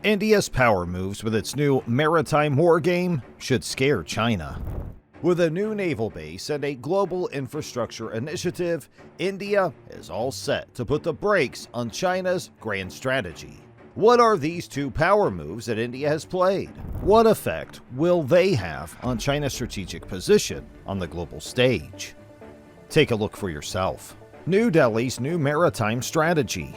India's power moves with its new maritime war game should scare China. With a new naval base and a global infrastructure initiative, India is all set to put the brakes on China's grand strategy. What are these two power moves that India has played? What effect will they have on China's strategic position on the global stage? Take a look for yourself. New Delhi's new maritime strategy.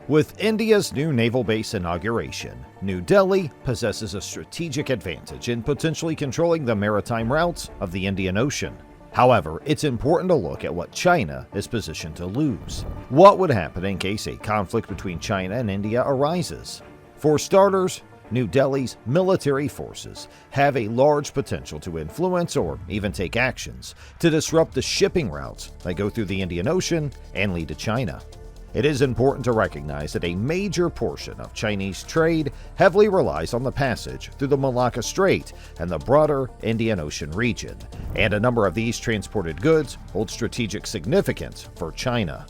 With India's new naval base inauguration, New Delhi possesses a strategic advantage in potentially controlling the maritime routes of the Indian Ocean. However, it's important to look at what China is positioned to lose. What would happen in case a conflict between China and India arises? For starters, New Delhi's military forces have a large potential to influence or even take actions to disrupt the shipping routes that go through the Indian Ocean and lead to China. It is important to recognize that a major portion of Chinese trade heavily relies on the passage through the Malacca Strait and the broader Indian Ocean region, and a number of these transported goods hold strategic significance for China.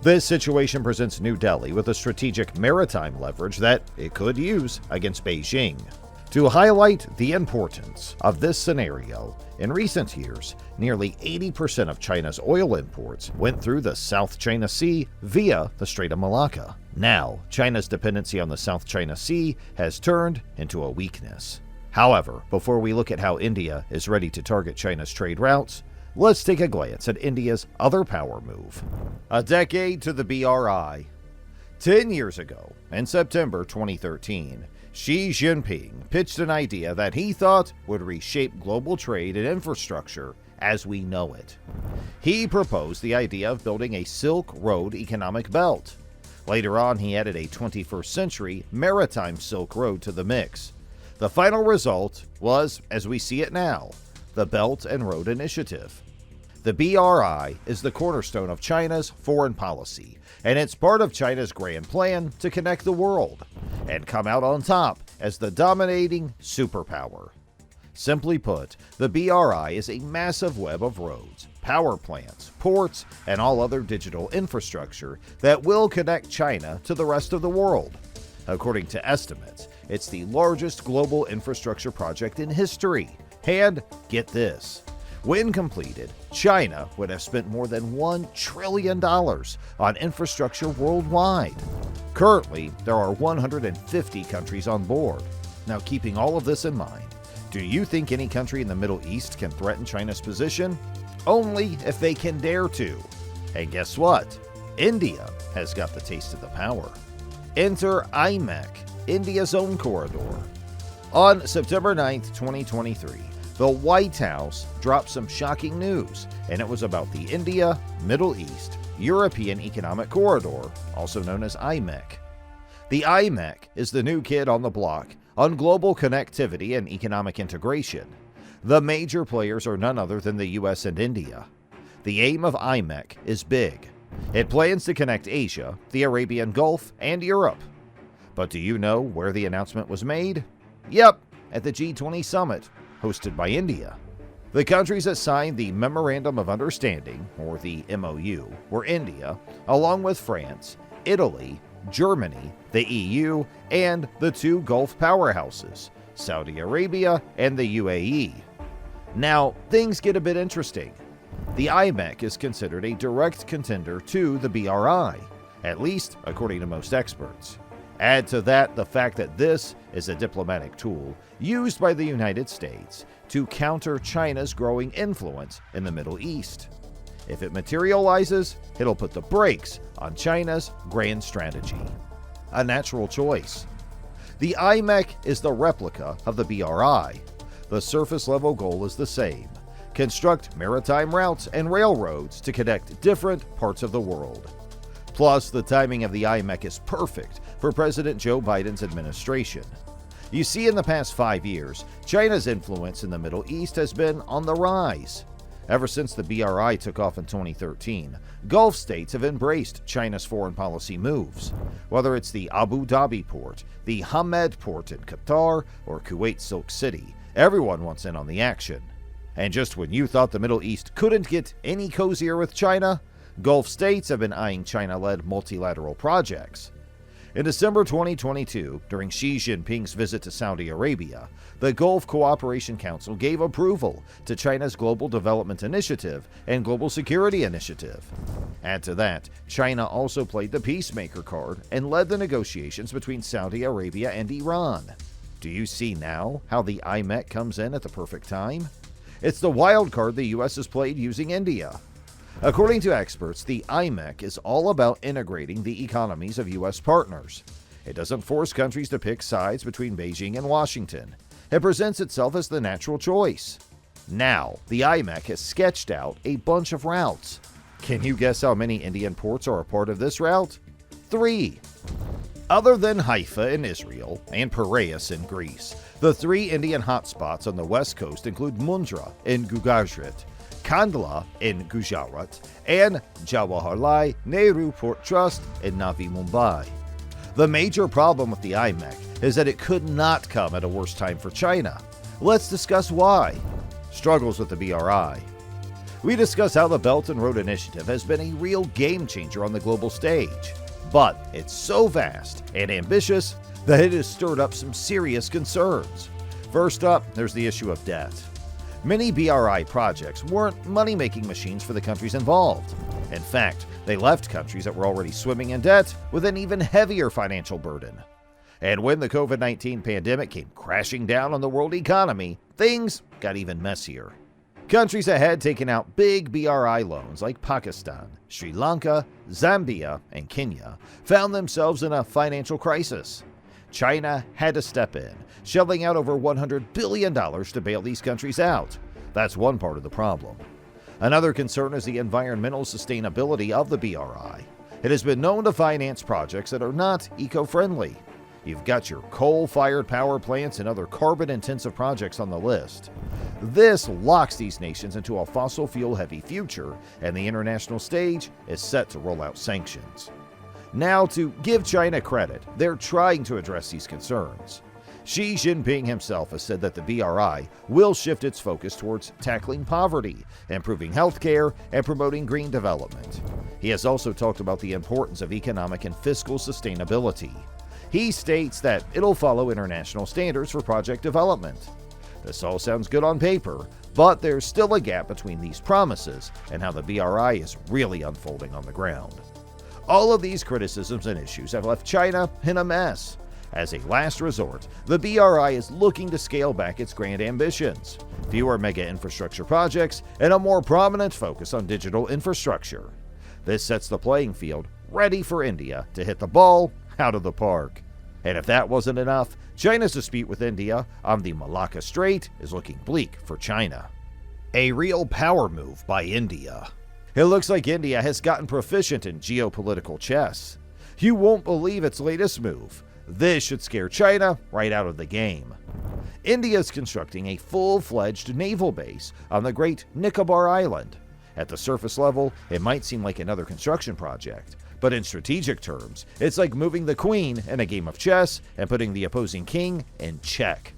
This situation presents New Delhi with a strategic maritime leverage that it could use against Beijing. To highlight the importance of this scenario, in recent years, nearly 80% of China's oil imports went through the South China Sea via the Strait of Malacca. Now, China's dependency on the South China Sea has turned into a weakness. However, before we look at how India is ready to target China's trade routes, let's take a glance at India's other power move. A decade to the BRI. 10 years ago, in September 2013, Xi Jinping pitched an idea that he thought would reshape global trade and infrastructure as we know it. He proposed the idea of building a Silk Road economic belt. Later on, he added a 21st century maritime Silk Road to the mix. The final result was, as we see it now, the Belt and Road Initiative. The BRI is the cornerstone of China's foreign policy, and it's part of China's grand plan to connect the world and come out on top as the dominating superpower. Simply put, the BRI is a massive web of roads, power plants, ports, and all other digital infrastructure that will connect China to the rest of the world. According to estimates, it's the largest global infrastructure project in history. And get this, when completed, China would have spent more than $1 trillion on infrastructure worldwide. Currently, there are 150 countries on board. Now, keeping all of this in mind, do you think any country in the Middle East can threaten China's position? Only if they can dare to. And guess what? India has got the taste of the power. Enter IMECH, India's own corridor. On September 9th, 2023, the White House dropped some shocking news, and it was about the India, Middle East, European Economic Corridor, also known as IMECH. The IMECH is the new kid on the block on global connectivity and economic integration. The major players are none other than the US and India. The aim of IMECH is big. It plans to connect Asia, the Arabian Gulf, and Europe. But do you know where the announcement was made? Yep, at the G20 summit, hosted by India. The countries that signed the Memorandum of Understanding, or the MOU, were India, along with France, Italy, Germany, the EU, and the two Gulf powerhouses, Saudi Arabia and the UAE. Now, things get a bit interesting. The IMECH is considered a direct contender to the BRI, at least according to most experts. Add to that the fact that this is a diplomatic tool used by the United States to counter China's growing influence in the Middle East. If it materializes, it'll put the brakes on China's grand strategy. A natural choice. The IMECH is the replica of the BRI. The surface level goal is the same: construct maritime routes and railroads to connect different parts of the world. Plus, the timing of the IMECH is perfect for President Joe Biden's administration. You see, in the past 5 years, China's influence in the Middle East has been on the rise. Ever since the BRI took off in 2013, Gulf states have embraced China's foreign policy moves. Whether it's the Abu Dhabi port, the Hamad port in Qatar, or Kuwait's Silk City, everyone wants in on the action. And just when you thought the Middle East couldn't get any cozier with China, Gulf states have been eyeing China-led multilateral projects. In December 2022, during Xi Jinping's visit to Saudi Arabia, the Gulf Cooperation Council gave approval to China's Global Development Initiative and Global Security Initiative. Add to that, China also played the peacemaker card and led the negotiations between Saudi Arabia and Iran. Do you see now how the IMECH comes in at the perfect time? It's the wild card the US has played using India. According to experts, the IMECH is all about integrating the economies of U.S. partners. It doesn't force countries to pick sides between Beijing and Washington. It presents itself as the natural choice. Now, the IMECH has sketched out a bunch of routes. Can you guess how many Indian ports are a part of this route? 3. Other than Haifa in Israel and Piraeus in Greece, the 3 Indian hotspots on the west coast include Mundra in Gujarat, Kandla in Gujarat, and Jawaharlal Nehru Port Trust in Navi Mumbai. The major problem with the IMECH is that it could not come at a worse time for China. Let's discuss why. Struggles with the BRI. We discuss how the Belt and Road Initiative has been a real game changer on the global stage, but it's so vast and ambitious that it has stirred up some serious concerns. First up, there's the issue of debt. Many BRI projects weren't money-making machines for the countries involved. In fact, they left countries that were already swimming in debt with an even heavier financial burden. And when the COVID-19 pandemic came crashing down on the world economy, things got even messier. Countries that had taken out big BRI loans like Pakistan, Sri Lanka, Zambia, and Kenya found themselves in a financial crisis. China had to step in, shelling out over $100 billion to bail these countries out. That's one part of the problem. Another concern is the environmental sustainability of the BRI. It has been known to finance projects that are not eco-friendly. You've got your coal-fired power plants and other carbon-intensive projects on the list. This locks these nations into a fossil fuel-heavy future, and the international stage is set to roll out sanctions. Now, to give China credit, they're trying to address these concerns. Xi Jinping himself has said that the BRI will shift its focus towards tackling poverty, improving healthcare, and promoting green development. He has also talked about the importance of economic and fiscal sustainability. He states that it'll follow international standards for project development. This all sounds good on paper, but there's still a gap between these promises and how the BRI is really unfolding on the ground. All of these criticisms and issues have left China in a mess. As a last resort, the BRI is looking to scale back its grand ambitions, fewer mega infrastructure projects, and a more prominent focus on digital infrastructure. This sets the playing field ready for India to hit the ball out of the park. And if that wasn't enough, China's dispute with India on the Malacca Strait is looking bleak for China. A real power move by India. It looks like India has gotten proficient in geopolitical chess. You won't believe its latest move. This should scare China right out of the game. India is constructing a full-fledged naval base on the Great Nicobar Island. At the surface level, it might seem like another construction project, but in strategic terms, it's like moving the queen in a game of chess and putting the opposing king in check.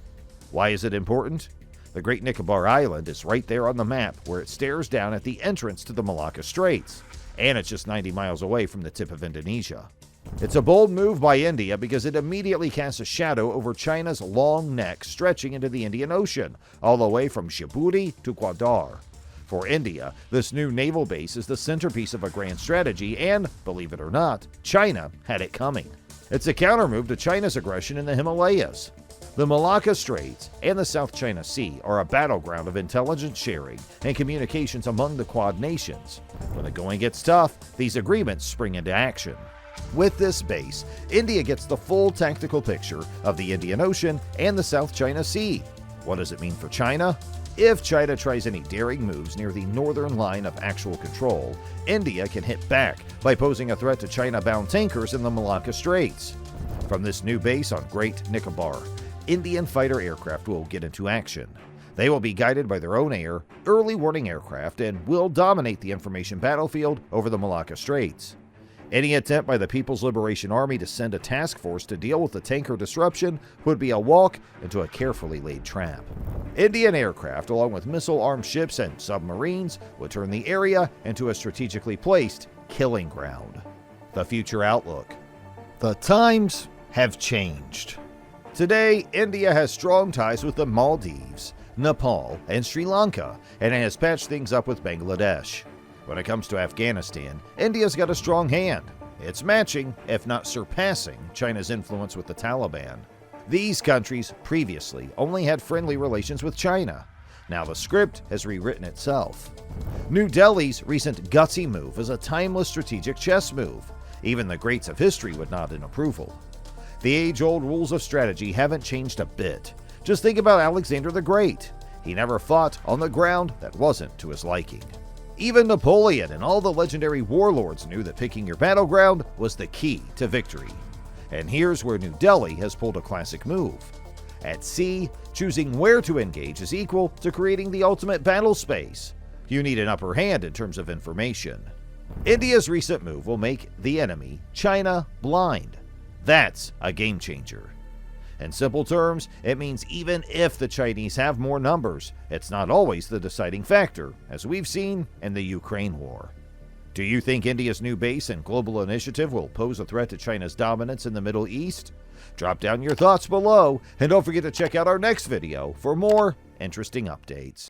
Why is it important? The Great Nicobar Island is right there on the map where it stares down at the entrance to the Malacca Straits, and it's just 90 miles away from the tip of Indonesia. It's a bold move by India because it immediately casts a shadow over China's long neck stretching into the Indian Ocean, all the way from Djibouti to Gwadar. For India, this new naval base is the centerpiece of a grand strategy, and, believe it or not, China had it coming. It's a countermove to China's aggression in the Himalayas. The Malacca Straits and the South China Sea are a battleground of intelligence sharing and communications among the Quad nations. When the going gets tough, these agreements spring into action. With this base, India gets the full tactical picture of the Indian Ocean and the South China Sea. What does it mean for China? If China tries any daring moves near the northern line of actual control, India can hit back by posing a threat to China-bound tankers in the Malacca Straits. From this new base on Great Nicobar, Indian fighter aircraft will get into action. They will be guided by their own early warning aircraft and will dominate the information battlefield over the Malacca Straits. Any attempt by the People's Liberation Army to send a task force to deal with the tanker disruption would be a walk into a carefully laid trap. Indian aircraft, along with missile-armed ships and submarines, would turn the area into a strategically placed killing ground. The future outlook. The times have changed. Today, India has strong ties with the Maldives, Nepal, and Sri Lanka, and it has patched things up with Bangladesh. When it comes to Afghanistan, India's got a strong hand. It's matching, if not surpassing, China's influence with the Taliban. These countries previously only had friendly relations with China. Now the script has rewritten itself. New Delhi's recent gutsy move is a timeless strategic chess move. Even the greats of history would nod in approval. The age-old rules of strategy haven't changed a bit. Just think about Alexander the Great. He never fought on the ground that wasn't to his liking. Even Napoleon and all the legendary warlords knew that picking your battleground was the key to victory. And here's where New Delhi has pulled a classic move. At sea, choosing where to engage is equal to creating the ultimate battle space. You need an upper hand in terms of information. India's recent move will make the enemy, China, blind. That's a game changer. In simple terms, it means even if the Chinese have more numbers, it's not always the deciding factor, as we've seen in the Ukraine war. Do you think India's new base and global initiative will pose a threat to China's dominance in the Middle East? Drop down your thoughts below, and don't forget to check out our next video for more interesting updates.